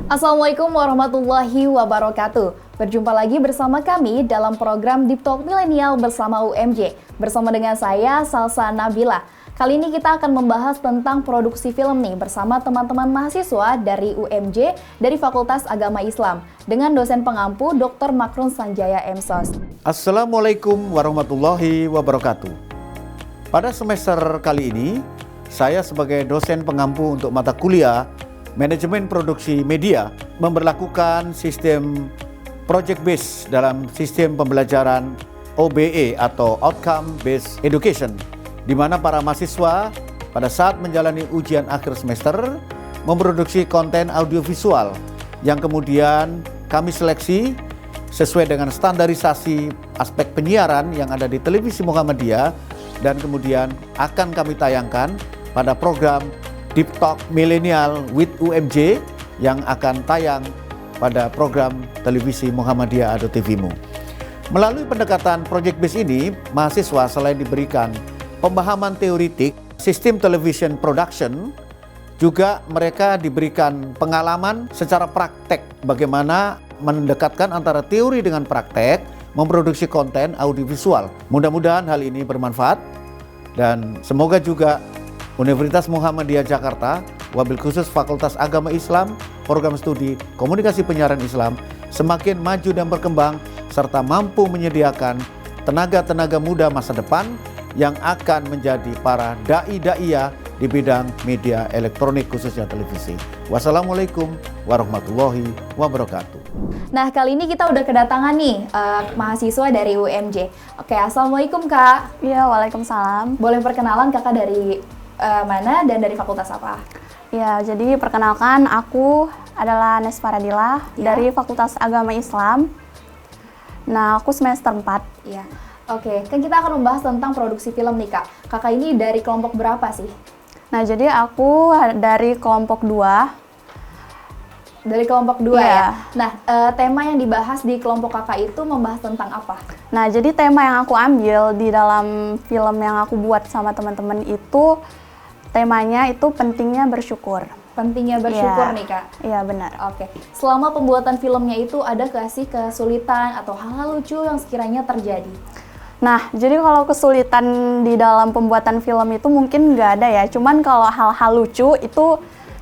Assalamualaikum warahmatullahi wabarakatuh. Berjumpa lagi bersama kami dalam program Deep Talk Milenial bersama UMJ. Bersama dengan saya, Salsa Nabila. Kali ini kita akan membahas tentang produksi film nih bersama teman-teman mahasiswa dari UMJ dari Fakultas Agama Islam dengan dosen pengampu Dr. Makrun Sanjaya MSOS. Assalamualaikum warahmatullahi wabarakatuh. Pada semester kali ini, saya sebagai dosen pengampu untuk mata kuliah Manajemen Produksi Media memberlakukan sistem Project Based dalam sistem pembelajaran OBE atau Outcome Based Education, di mana para mahasiswa pada saat menjalani ujian akhir semester memproduksi konten audiovisual yang kemudian kami seleksi sesuai dengan standarisasi aspek penyiaran yang ada di televisi Muhammadiyah dan kemudian akan kami tayangkan pada program Deep Talk Milenial with UMJ yang akan tayang pada program televisi Muhammadiyah atau TVMU. Melalui pendekatan project base ini, mahasiswa selain diberikan pemahaman teoritik sistem television production, juga mereka diberikan pengalaman secara praktek bagaimana mendekatkan antara teori dengan praktek memproduksi konten audiovisual. Mudah-mudahan hal ini bermanfaat dan semoga juga Universitas Muhammadiyah Jakarta, wabil khusus Fakultas Agama Islam, Program Studi Komunikasi Penyiaran Islam, semakin maju dan berkembang, serta mampu menyediakan tenaga-tenaga muda masa depan yang akan menjadi para da'i-da'iyah di bidang media elektronik khususnya televisi. Wassalamualaikum warahmatullahi wabarakatuh. Nah, kali ini kita udah kedatangan nih mahasiswa dari UMJ. Oke, Assalamualaikum Kak. Iya, waalaikumsalam. Boleh perkenalan Kakak dari mana dan dari fakultas apa? Ya, jadi perkenalkan aku adalah Nesfa Radila dari Fakultas Agama Islam. Nah, aku semester 4. Iya. Oke, kan kita akan membahas tentang produksi film nih Kak. Kakak ini dari kelompok berapa sih? Nah, jadi aku dari kelompok 2. Dari kelompok 2 Iya. ya? Nah, tema yang dibahas di kelompok kakak itu membahas tentang apa? Nah, jadi tema yang aku ambil di dalam film yang aku buat sama teman-teman itu temanya itu pentingnya bersyukur. Pentingnya bersyukur Iya. nih Kak? Iya, benar. Oke, selama pembuatan filmnya itu ada nggak sih kesulitan atau hal-hal lucu yang sekiranya terjadi? Nah, jadi kalau kesulitan di dalam pembuatan film itu mungkin nggak ada ya. Cuman kalau hal-hal lucu itu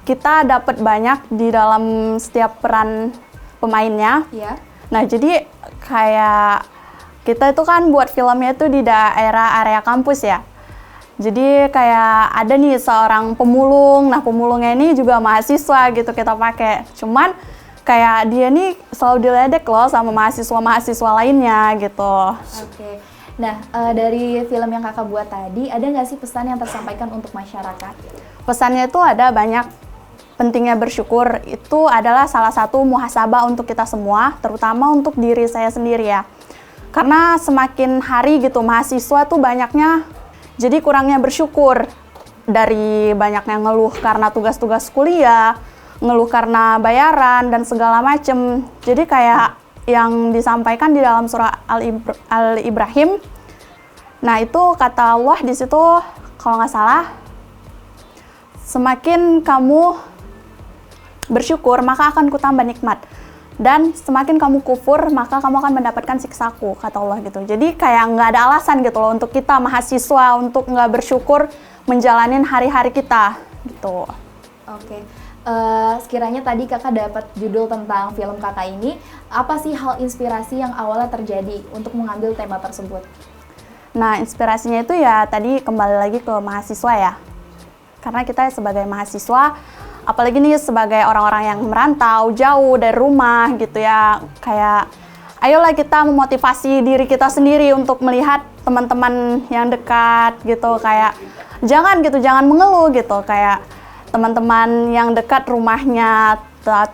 kita dapat banyak di dalam setiap peran pemainnya. Iya. Nah, jadi kayak kita itu kan buat filmnya itu di daerah area kampus ya. Jadi kayak ada nih seorang pemulung. Nah, pemulungnya ini juga mahasiswa gitu kita pakai. Cuman kayak dia nih selalu diledek loh sama mahasiswa-mahasiswa lainnya gitu. Oke. Nah, dari film yang kakak buat tadi, ada nggak sih pesan yang tersampaikan untuk masyarakat? Pesannya itu ada banyak. Pentingnya bersyukur itu adalah salah satu muhasabah untuk kita semua, terutama untuk diri saya sendiri ya. Karena semakin hari gitu mahasiswa tuh banyaknya jadi kurangnya bersyukur. Dari banyaknya ngeluh karena tugas-tugas kuliah, ngeluh karena bayaran dan segala macem. Jadi kayak yang disampaikan di dalam surah Al-Ibrahim. Nah, itu kata Allah di situ kalau nggak salah, semakin kamu bersyukur maka akan kutambah nikmat, dan semakin kamu kufur maka kamu akan mendapatkan siksaku, kata Allah gitu. Jadi kayak nggak ada alasan gitu loh untuk kita mahasiswa untuk nggak bersyukur menjalanin hari-hari kita gitu. Oke. Sekiranya tadi kakak dapat judul tentang film kakak ini, apa sih hal inspirasi yang awalnya terjadi untuk mengambil tema tersebut? Nah, inspirasinya itu ya tadi kembali lagi ke mahasiswa ya. Karena kita sebagai mahasiswa, apalagi nih sebagai orang-orang yang merantau jauh dari rumah gitu ya, kayak ayolah kita memotivasi diri kita sendiri untuk melihat teman-teman yang dekat gitu, kayak jangan mengeluh gitu, kayak teman-teman yang dekat rumahnya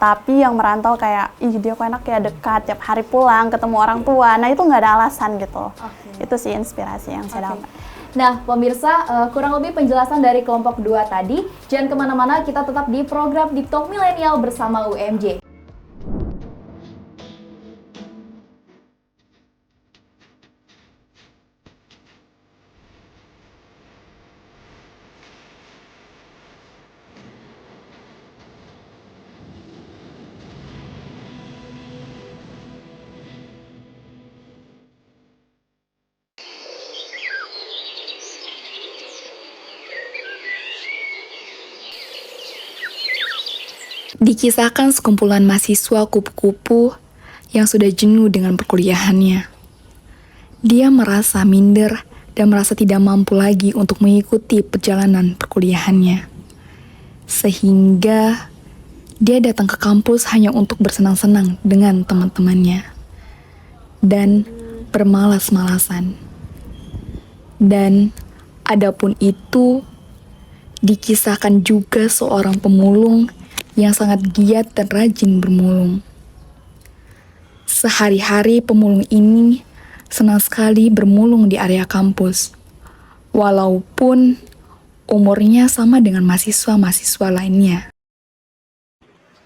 tapi yang merantau kayak ih dia kok enak ya dekat tiap hari pulang ketemu orang tua. Nah, itu nggak ada alasan gitu. Itu sih inspirasi yang saya dapat. Nah, pemirsa, kurang lebih penjelasan dari kelompok 2 tadi. Jangan kemana-mana, kita tetap di program Deep Talk Milenial bersama UMJ. Dikisahkan sekumpulan mahasiswa kupu-kupu yang sudah jenuh dengan perkuliahannya. Dia merasa minder dan merasa tidak mampu lagi untuk mengikuti perjalanan perkuliahannya. Sehingga dia datang ke kampus hanya untuk bersenang-senang dengan teman-temannya dan bermalas-malasan. Dan adapun itu, dikisahkan juga seorang pemulung yang sangat giat dan rajin bermulung. Sehari-hari pemulung ini senang sekali bermulung di area kampus, walaupun umurnya sama dengan mahasiswa-mahasiswa lainnya.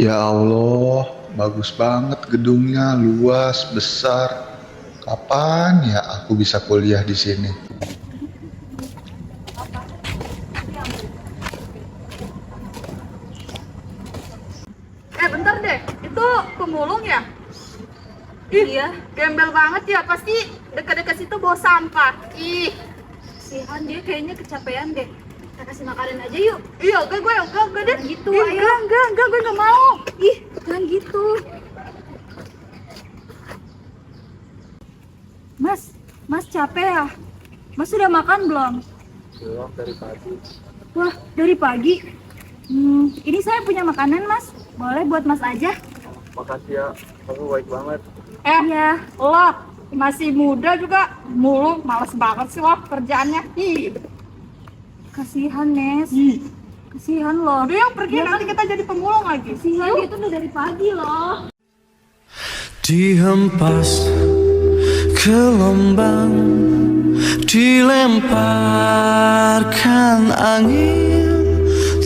Ya Allah, bagus banget gedungnya, luas, besar. Kapan ya aku bisa kuliah di sini? Bentar deh, itu pemulung ya? Iya. Gembel banget ya, pasti dekat-dekat situ bawa sampah. Ih, kasihan dia kayaknya kecapean deh. Kita kasih makanan aja yuk. Iya, enggak deh. Gitu, ayo. Enggak, gue nggak mau. Ih, jangan gitu. Mas capek ya? Mas sudah makan belum? Belum, dari pagi. Wah, dari pagi? Ini saya punya makanan, Mas. Boleh buat Mas aja? Makasih ya, kamu baik banget. Ya, lo masih muda juga mulu, males banget sih lo kerjaannya. Ih, kasihan Nes. Kasihan lo. Udah yang pergi, nanti kita jadi pemulung lagi. Kasihan dia tuh udah dari pagi loh. Dihempas gelombang, dilemparkan angin,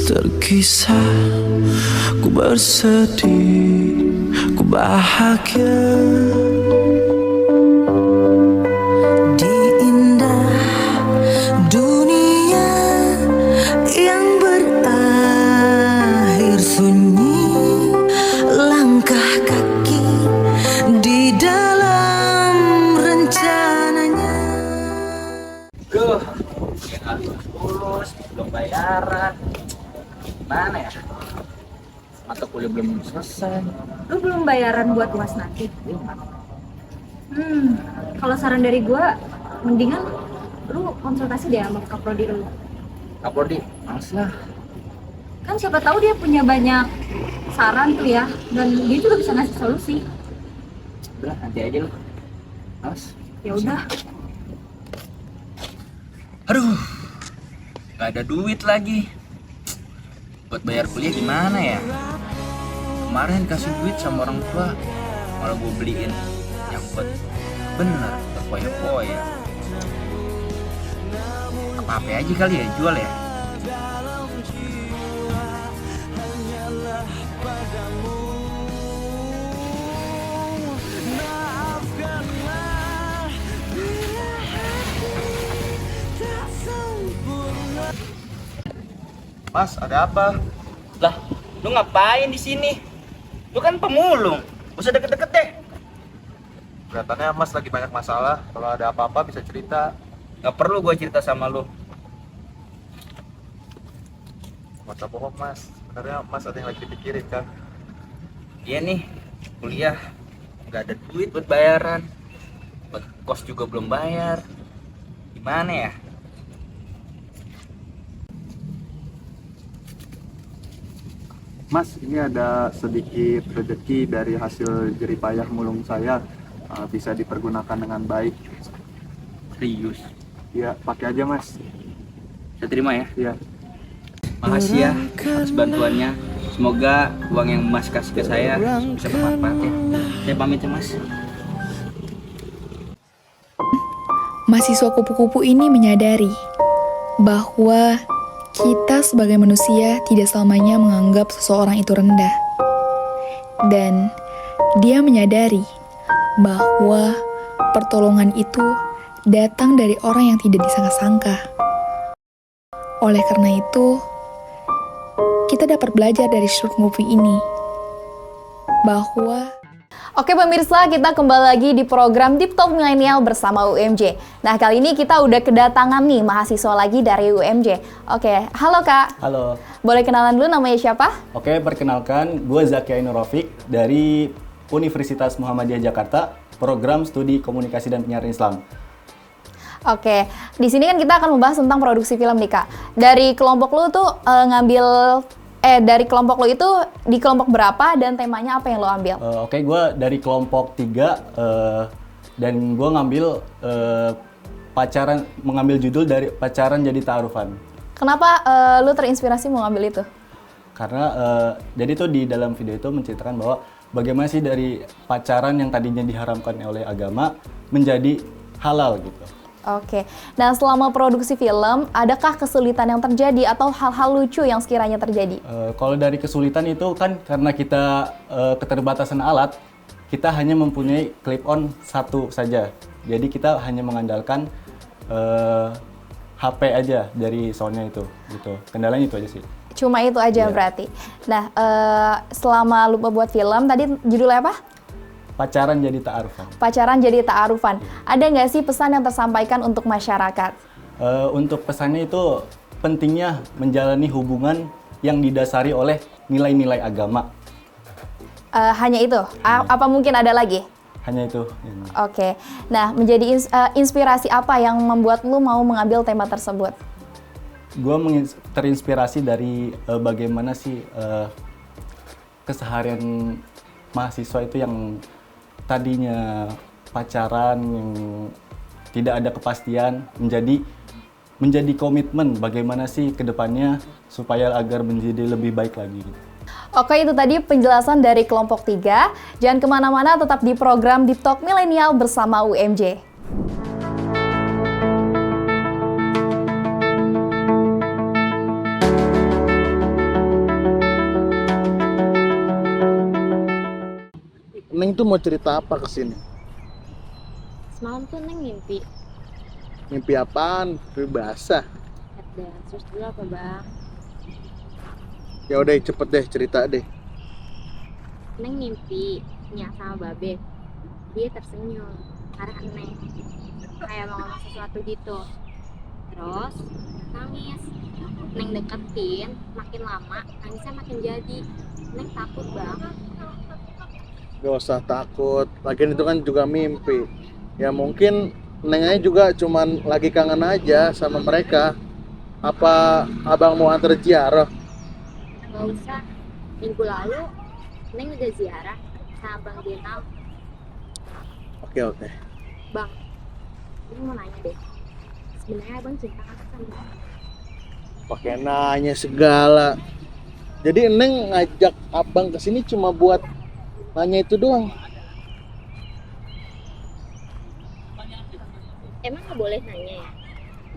terkisah ku bersedih, ku bahagia. Di indah dunia yang berakhir sunyi, langkah kaki di dalam rencananya. Duh, yang harus lulus, belum bayaran. Gimana ya? Mata kuliah belum selesai. Lu belum bayaran buat UAS nanti? Kalau saran dari gua, mendingan lu konsultasi deh sama Kaprodi lu. Kaprodi, males lah. Kan siapa tahu dia punya banyak saran tuh ya, dan dia juga bisa ngasih solusi. Udah, nanti aja lu. Males. Ya udah. Aduh, gak ada duit lagi. Buat bayar kuliah gimana ya? Kemarin kasih duit sama orang tua, malah gue beliin nyangkut. Bener, terpoya-poya. Apa HP aja kali ya, jual ya? Mas, ada apa? Lah, lu ngapain di sini? Lu kan pemulung, gak usah deket-deket deh. Kelihatannya Mas lagi banyak masalah. Kalau ada apa-apa bisa cerita. Gak perlu gue cerita sama lu. Masa bohong Mas. Sebenarnya Mas ada yang lagi dipikirin kan? Iya nih, kuliah gak ada duit buat bayaran, buat kos juga belum bayar. Gimana ya? Mas, ini ada sedikit rezeki dari hasil jeripayah mulung saya. Bisa dipergunakan dengan baik. Serius? Ya, pakai aja Mas. Saya terima ya? Iya. Makasih ya atas bantuannya. Semoga uang yang Mas kasih ke saya bisa bermanfaat ya. Saya pamit ya Mas. Mahasiswa kupu-kupu ini menyadari bahwa kita sebagai manusia tidak selamanya menganggap seseorang itu rendah. Dan dia menyadari bahwa pertolongan itu datang dari orang yang tidak disangka-sangka. Oleh karena itu, kita dapat belajar dari short movie ini bahwa Oke pemirsa, kita kembali lagi di program Deep Talk Milenial bersama UMJ. Nah, kali ini kita udah kedatangan nih mahasiswa lagi dari UMJ. Oke, halo Kak. Halo. Boleh kenalan dulu namanya siapa? Oke, perkenalkan, gue Zaki Ainur Rafiq dari Universitas Muhammadiyah Jakarta, program studi komunikasi dan penyiaran Islam. Oke, di sini kan kita akan membahas tentang produksi film nih Kak. Dari kelompok lu tuh dari kelompok lo itu di kelompok berapa dan temanya apa yang lo ambil? Oke, gue dari kelompok 3 dan gue ngambil mengambil judul dari Pacaran Jadi Ta'arufan. Kenapa lo terinspirasi mau ngambil itu? Karena jadi tuh di dalam video itu menceritakan bahwa bagaimana sih dari pacaran yang tadinya diharamkan oleh agama menjadi halal gitu. Oke, nah selama produksi film, adakah kesulitan yang terjadi atau hal-hal lucu yang sekiranya terjadi? Kalau dari kesulitan itu kan karena kita keterbatasan alat, kita hanya mempunyai clip-on satu saja. Jadi kita hanya mengandalkan HP aja dari soundnya itu, gitu. Kendalanya itu aja sih. Cuma itu aja berarti. Nah, selama lu buat film, tadi judulnya apa? Pacaran Jadi Ta'arufan. Pacaran Jadi Ta'arufan. Ada nggak sih pesan yang tersampaikan untuk masyarakat? Untuk pesannya itu pentingnya menjalani hubungan yang didasari oleh nilai-nilai agama. Hanya itu? Apa mungkin ada lagi? Hanya itu. Oke. Nah, menjadi inspirasi apa yang membuat lu mau mengambil tema tersebut? Gue terinspirasi dari bagaimana sih keseharian mahasiswa itu yang tadinya pacaran yang tidak ada kepastian menjadi komitmen bagaimana sih ke depannya supaya agar menjadi lebih baik lagi gitu. Oke, itu tadi penjelasan dari kelompok 3. Jangan kemana-mana, tetap di program Deep Talk Milenial bersama UMJ. Neng tuh mau cerita apa kesini? Semalam tuh Neng mimpi. Mimpi apaan? Mimpi basah. Terus dulu apa bang? Ya udah cepet deh cerita deh. Neng mimpi Nya sama Babe. Dia tersenyum arah Neng, kayak mau ngomong sesuatu gitu. Terus nangis. Neng deketin, makin lama nangisnya makin jadi. Neng takut bang. Gak usah takut, lagian itu kan juga mimpi. Ya mungkin Nengnya juga cuman lagi kangen aja sama mereka. Apa abang mau antar ziarah? Gak usah, minggu lalu Neng udah ziarah sama Bang Jenal. Oke. Bang, Neng mau nanya deh, sebenarnya abang cinta nggak sama Bang? Pakai nanya segala. Jadi Neng ngajak abang kesini cuma buat nanya itu doang. Emang nggak boleh nanya ya?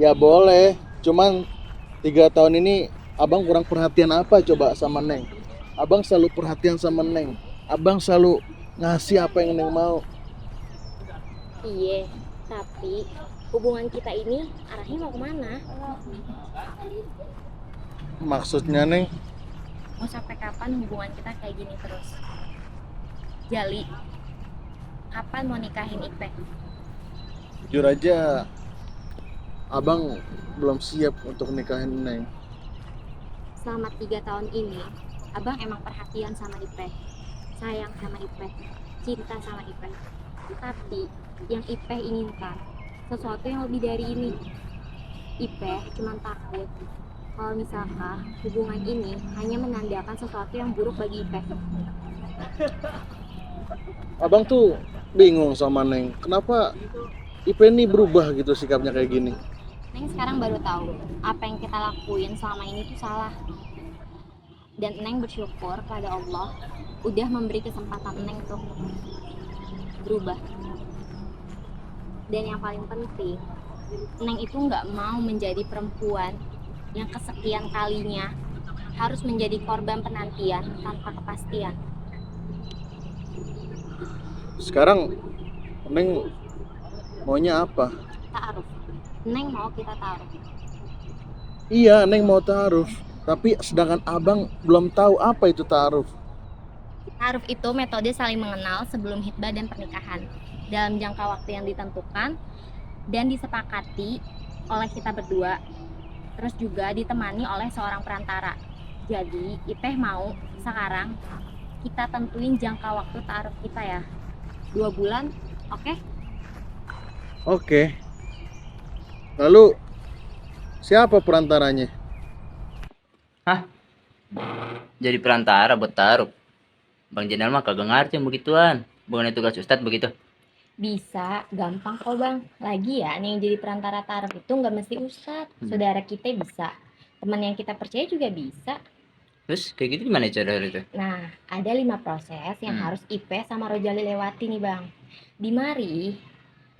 Ya boleh, cuman 3 tahun ini abang kurang perhatian apa coba sama Neng? Abang selalu perhatian sama Neng. Abang selalu ngasih apa yang Neng mau. Iya, tapi hubungan kita ini arahnya mau kemana? Maksudnya Neng? Mau sampai kapan hubungan kita kayak gini terus? Jali, kapan mau nikahin Ipek? Jujur aja, abang belum siap untuk nikahin Neng. Selama 3 tahun ini, abang emang perhatian sama Ipek, sayang sama Ipek, cinta sama Ipek. Tapi yang Ipek inginkan sesuatu yang lebih dari ini. Ipek cuma takut kalau misalkan hubungan ini hanya menandakan sesuatu yang buruk bagi Ipek. Abang tuh bingung sama Neng. Kenapa Ipek ini berubah gitu sikapnya kayak gini? Neng sekarang baru tahu apa yang kita lakuin selama ini tuh salah. Dan Neng bersyukur pada Allah udah memberi kesempatan Neng tuh berubah. Dan yang paling penting, Neng itu nggak mau menjadi perempuan yang kesekian kalinya harus menjadi korban penantian tanpa kepastian. Sekarang Neng maunya apa? Ta'aruf. Neng mau kita taruh. Iya, Neng mau ta'aruf. Tapi sedangkan abang belum tahu apa itu ta'aruf. Kita Ta'aruf itu metode saling mengenal sebelum hitbah dan pernikahan dalam jangka waktu yang ditentukan dan disepakati oleh kita berdua, terus juga ditemani oleh seorang perantara. Jadi Ipeh mau sekarang kita tentuin jangka waktu ta'aruf kita ya, 2 bulan, oke? Oke. Lalu siapa perantaranya? Hah? Jadi perantara buat ta'aruf? Bang Jenal mah kagak ngerti yang begituan. Bukannya tugas Ustadz begitu? Bisa, gampang kok Bang. Lagi ya, nih yang jadi perantara ta'aruf itu nggak mesti ustadz. Saudara kita bisa, teman yang kita percaya juga bisa. Terus kayak gitu gimana cara itu? Nah, ada 5 proses yang harus Ipeh sama Rojali lewati nih Bang. Di mari,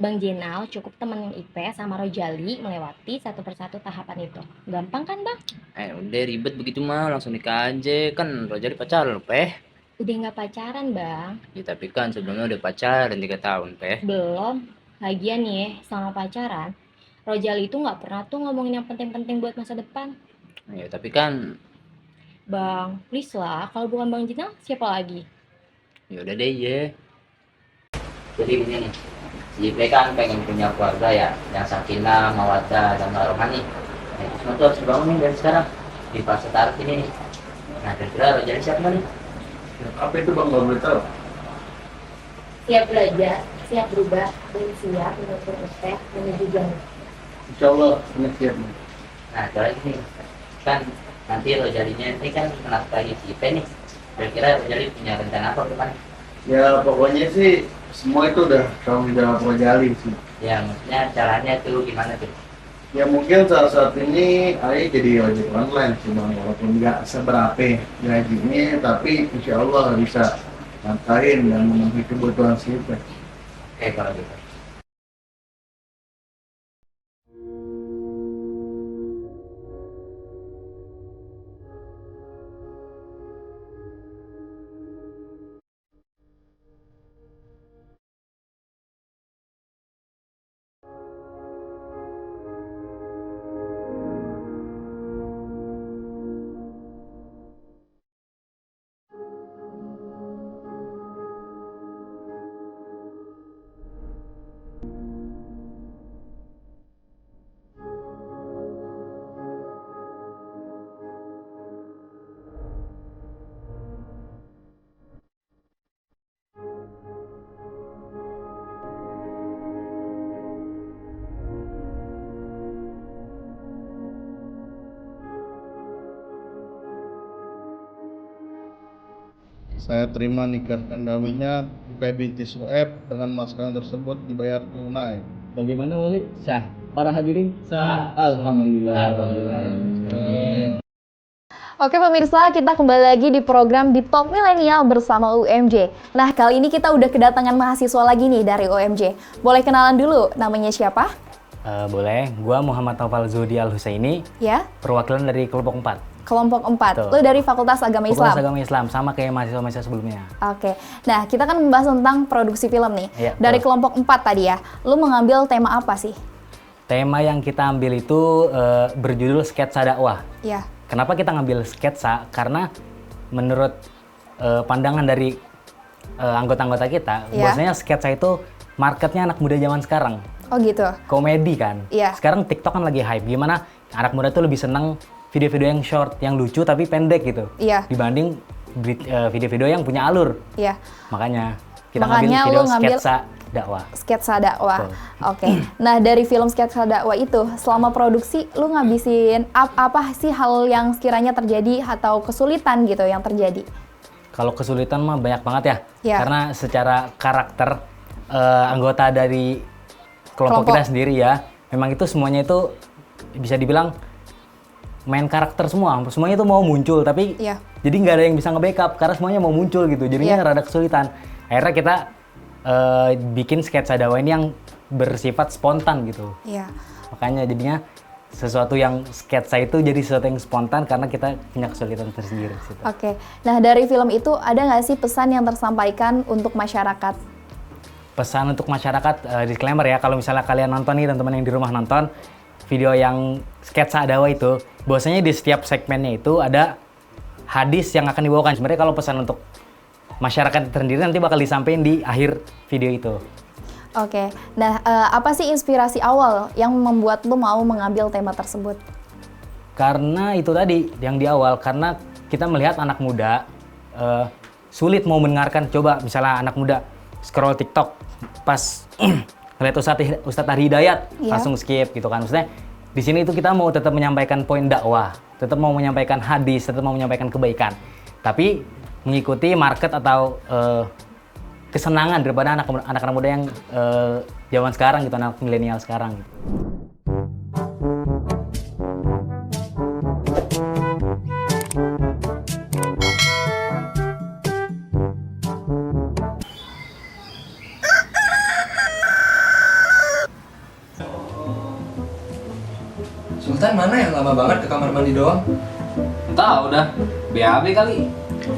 Bang Jenal cukup temenin Ipeh sama Rojali melewati satu persatu tahapan itu. Gampang kan Bang? Udah ribet begitu mah, langsung nikah aja. Kan Rojali pacar lo, Peh. Udah nggak pacaran Bang. Ya tapi kan sebelumnya udah pacaran 3 tahun, Peh. Belum. Lagian nih, sama pacaran, Rojali itu nggak pernah tuh ngomongin yang penting-penting buat masa depan. Ya tapi kan, Bang, please lah, kalau bukan Bang Jenal, siapa lagi? ya udah deh ya. Jadi begini, si Ipeh kan pengen punya keluarga ya, yang sakinah, mawaddah, dan warohmah nih. Nah, itu semua tuh harus dibangun nih dari sekarang, di fase ta'aruf ini nih. Nah, kira-kira Rojali siap nggak nih? Apa itu Bang, kalau boleh tahu? Siap belajar, siap berubah, dan siap menuntut respect menuju jannah. Insya Allah ini siap nih. Nah, itu lagi nih, kan nanti Rojalinya ini kan menafkahi si Ipeh nih. Kira-kira Rojali punya rencana apa ke depan? Ya pokoknya sih semua itu udah tanggung jawab Rojali sih. Ya maksudnya caranya tuh gimana tuh? Ya mungkin saat ini Ayah jadi ojek online sih Bang, walaupun nggak seberapa gajinya, tapi insya Allah bisa ngantarin dan memenuhi kebutuhan si Ipeh. Oke kalau gitu. Saya terima nikah dan kawinnya Ipeh binti Sueb dengan mas kawin tersebut dibayar tunai. Bagaimana Wali? Sah. Para hadirin? Sah. Alhamdulillah. Oke pemirsa, kita kembali lagi di program Deep Talk Milenial bersama UMJ. Nah, kali ini kita udah kedatangan mahasiswa lagi nih dari UMJ. Boleh kenalan dulu, namanya siapa? Boleh, gua Muhammad Taufal Zudi Al-Husaini. Ya. Perwakilan dari kelompok 4. Kelompok 4. Betul. Lu dari Fakultas Agama Islam. Fakultas Agama Islam, sama kayak mahasiswa-mahasiswa sebelumnya. Oke. Nah, kita kan membahas tentang produksi film nih. Iya, dari betul. kelompok 4 tadi ya. Lu mengambil tema apa sih? Tema yang kita ambil itu berjudul sketsa dakwah. Ya. Kenapa kita ngambil sketsa? Karena menurut pandangan dari anggota-anggota kita, Iya. bahwasanya sketsa itu marketnya anak muda zaman sekarang. Oh gitu. Komedi kan. Iya. Sekarang TikTok kan lagi hype. Gimana anak muda tuh lebih seneng video-video yang short, yang lucu tapi pendek gitu. Iya. Dibanding video-video yang punya alur. Iya. Makanya kita Makanya ngambil video lu ngambil sketsa dakwah. Sketsa dakwah. Betul. Oke. Nah, dari film sketsa dakwah itu, selama produksi lu ngabisin apa sih hal yang sekiranya terjadi atau kesulitan gitu yang terjadi? Kalau kesulitan mah banyak banget ya. Iya. Karena secara karakter anggota dari kelompok kita sendiri ya, memang itu semuanya itu bisa dibilang main karakter semua. Semuanya itu mau muncul, tapi Iya. jadi nggak ada yang bisa nge-backup karena semuanya mau muncul gitu. Jadinya Iya. rada kesulitan. Akhirnya kita bikin sketsa dakwah ini yang bersifat spontan gitu. Iya. Makanya jadinya sesuatu yang sketsa itu jadi sesuatu yang spontan karena kita punya kesulitan tersendiri di situ. Oke. Nah, dari film itu ada nggak sih pesan yang tersampaikan untuk masyarakat? Pesan untuk masyarakat, disclaimer ya, kalau misalnya kalian nonton nih, teman-teman yang di rumah nonton video yang sketsa dakwah itu, bahwasanya di setiap segmennya itu ada hadis yang akan dibawakan. Sebenarnya kalau pesan untuk masyarakat tersendiri nanti bakal disampaikan di akhir video itu. Oke, nah apa sih inspirasi awal yang membuat lu mau mengambil tema tersebut? Karena itu tadi yang di awal, karena kita melihat anak muda sulit mau mendengarkan. Coba misalnya anak muda scroll TikTok pas ngeliat Ustadz Ari Hidayat langsung skip gitu kan. Maksudnya di sini itu kita mau tetap menyampaikan poin dakwah, tetap mau menyampaikan hadis, tetap mau menyampaikan kebaikan, tapi mengikuti market atau kesenangan daripada anak-anak muda yang zaman sekarang gitu, anak milenial sekarang gitu. Sultan mana yang lama banget ke kamar mandi doang? Entah, udah BAB kali.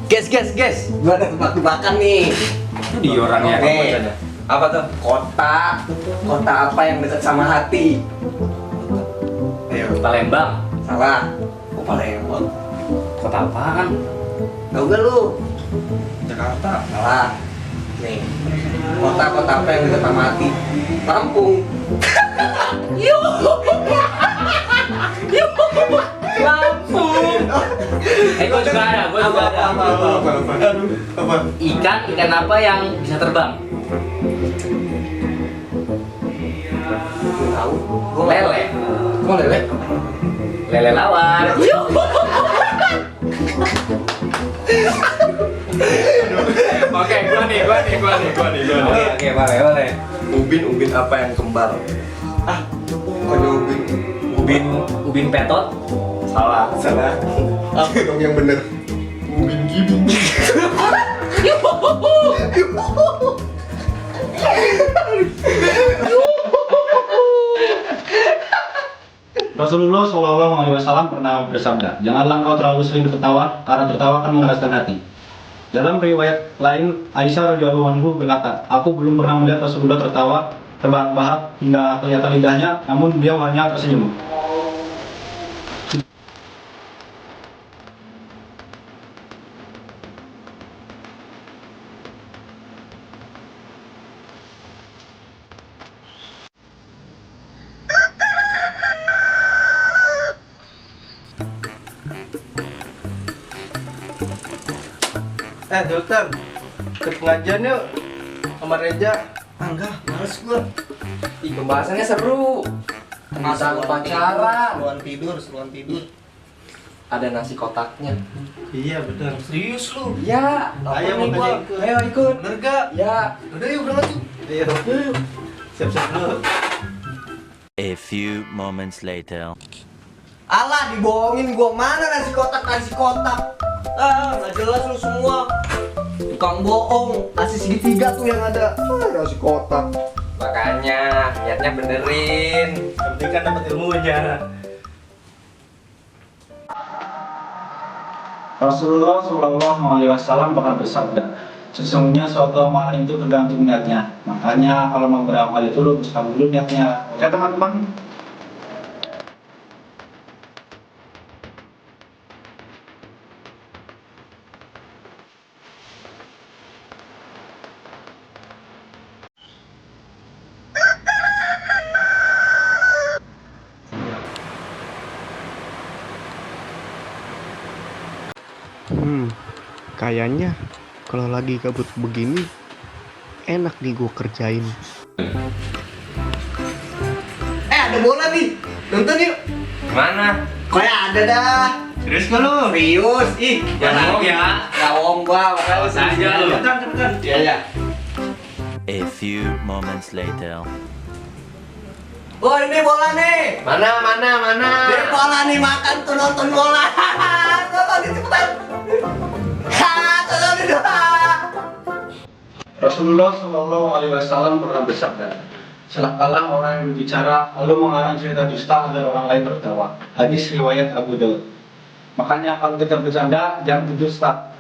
Guys, gua ada tebak-tebakan nih. Itu dia orangnya. Oke. Apa tuh? Kota apa yang dekat sama hati? Ayo. Palembang. Salah. Kok Palembang? Kota apaan? Tahu gak lu? Jakarta. Salah. Nih. Kota apa yang dekat sama hati? Lampung. Lampung. Gua juga ada. Apa? Ikan apa yang bisa terbang? Tahu. Lele. Kok lele? Lele lawan. Oke, gua nih. Oke, boleh. Ubin apa yang kembar? Bukannya Ubin petot. Salah. Apa dong yang bener? Ubin gibing. Rasulullah SAW pernah bersabda, janganlah kau terlalu sering tertawa, karena tertawa akan mengeraskan hati. Dalam riwayat lain, Aisyah radhiyallahu anha berkata, aku belum pernah melihat Rasulullah tertawa terbahak-bahak hingga kelihatan lidahnya, namun beliau hanya tersenyum. Dokter, ke pengajian yuk sama Reja. Enggak, males gua. Pembahasannya seru. Tentang pacaran. Seruan tidur. Ada nasi kotaknya. Iya benar. Serius lu? Ya. Ayo gua. ikut. Ayo ikut. Bener gak? Ya. Udah yuk berangkat yuk. Yuk. Siap-siap dulu. A few moments later. Alah, dibohongin gua. Mana nasi kotak? Nggak jelas lu semua. Tukang bohong. Nasi segitiga tuh yang ada. Nasi kotak. Makanya niatnya benerin. Yang penting kan dapat ilmunya. Rasulullah SAW pernah bersabda, sesungguhnya suatu amalan itu tergantung niatnya. Makanya kalau mau beramal itu luruskan dulu niatnya. Oke teman-teman. Kayaknya kalau lagi kabut begini enak nih gue kerjain. Ada bola nih. Nonton yuk. Mana? Kayak ada dah. Serius gak lu? Serius. Ih, Jangan bohong ya. Gak bohong gua. Awas aja lu. Cepetan. Iya. A few moments later. Oh, ini bola nih. Mana? Ini bola nih, makan tuh, nonton bola. Nonton nih cepetan. Nonton nih. Rasulullah SAW pernah bersabda, celakalah orang yang berbicara lalu mengarang cerita dusta agar orang lain tertawa. Hadis riwayat Abu Daud. Makanya kalau kita bercanda jangan berdusta.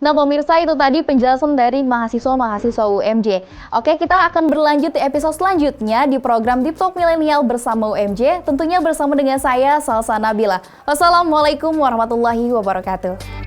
Nah pemirsa, itu tadi penjelasan dari mahasiswa-mahasiswa UMJ. Oke, kita akan berlanjut di episode selanjutnya di program Deep Talk Milenial bersama UMJ, tentunya bersama dengan saya Salsa Nabila. Wassalamualaikum warahmatullahi wabarakatuh.